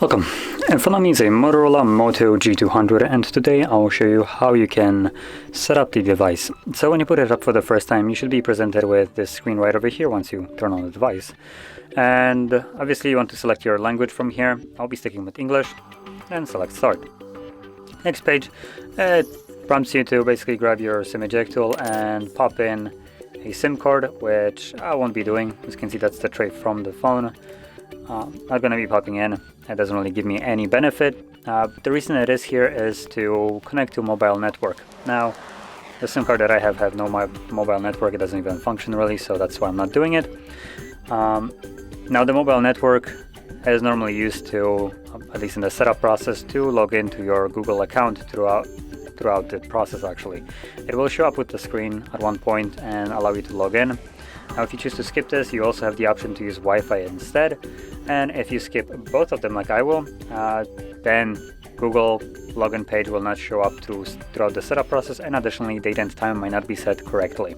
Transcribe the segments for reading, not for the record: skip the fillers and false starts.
Welcome. In front of me is a Motorola Moto G200, and today I'll show you how you can set up the device. So when you put it up for the first time, you should be presented with this screen right over here once you turn on the device. And obviously you want to select your language from here. I'll be sticking with English, and select Start. Next page, it prompts you to basically grab your SIM eject tool and pop in a SIM card, which I won't be doing. As you can see, that's the tray from the phone. Not going to be popping in. It doesn't really give me any benefit. The reason it is here is to connect to a mobile network. Now, the SIM card that I have no mobile network. It doesn't even function really, so that's why I'm not doing it. Now, the mobile network is normally used to, at least in the setup process, to log into your Google account throughout the process. Actually, it will show up with the screen at one point and allow you to log in. Now, if you choose to skip this, you also have the option to use Wi-Fi instead. And if you skip both of them like I will, then Google login page will not show up throughout the setup process, and additionally date and time might not be set correctly.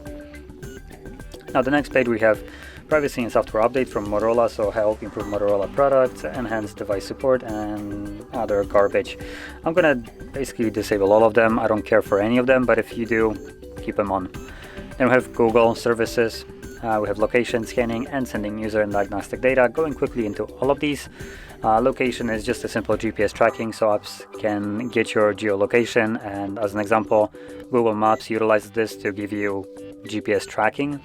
Now, the next page we have privacy and software update from Motorola, so help improve Motorola products, enhance device support, and other garbage. I'm gonna basically disable all of them. I don't care for any of them, but if you do, keep them on. Then we have Google services. We have location scanning and sending user and diagnostic data. Going quickly into all of these. Location is just a simple GPS tracking, so apps can get your geolocation, and as an example, Google Maps utilizes this to give you GPS tracking.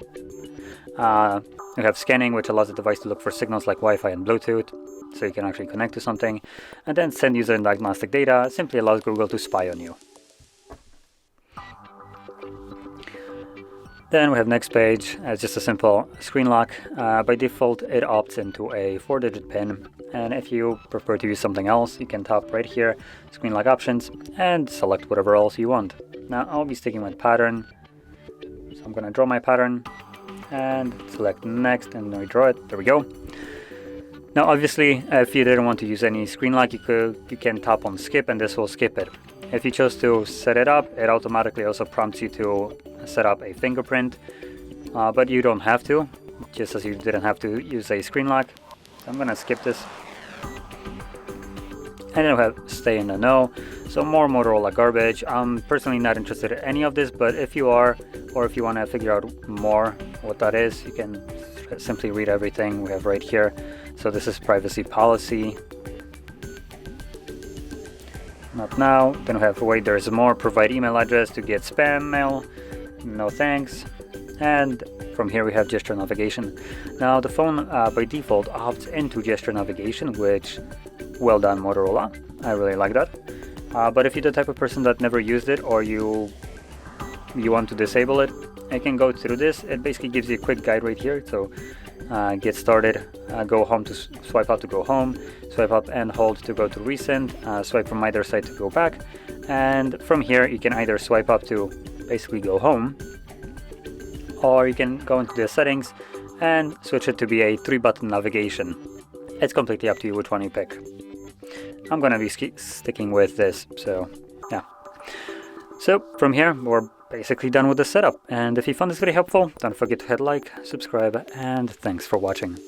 We have scanning, which allows the device to look for signals like Wi-Fi and Bluetooth, so you can actually connect to something. And then send user and diagnostic data simply allows Google to spy on you. Then we have next page as just a simple screen lock. By default, it opts into a 4-digit PIN, and if you prefer to use something else, you can tap right here, screen lock options, and select whatever else you want. Now I'll be sticking with pattern, so I'm going to draw my pattern and select next and redraw it. There we go. Now obviously, if you didn't want to use any screen lock, you can tap on skip and this will skip it. If you chose to set it up, it automatically also prompts you to set up a fingerprint, but you don't have to, just as you didn't have to use a screen lock. So I'm gonna skip this. And then we have stay in the know, so more Motorola garbage. I'm personally not interested in any of this, but if you are, or if you want to figure out more what that is, you can simply read everything we have right here. So this is privacy policy. Not now. Then we have wait, there's more, provide email address to get spam mail. No thanks. And from here we have gesture navigation. Now the phone by default opts into gesture navigation, which well done Motorola. I really like that. But if you're the type of person that never used it, or you want to disable it, I can go through this. It basically gives you a quick guide right here. So get started, go home to swipe up to go home, swipe up and hold to go to recent, swipe from either side to go back, and from here you can either swipe up to basically go home, or you can go into the settings and switch it to be a 3-button navigation. It's completely up to you which one you pick. I'm gonna be sticking with this, so yeah. So from here we're basically done with the setup, and if you found this video helpful, don't forget to hit like, subscribe, and thanks for watching.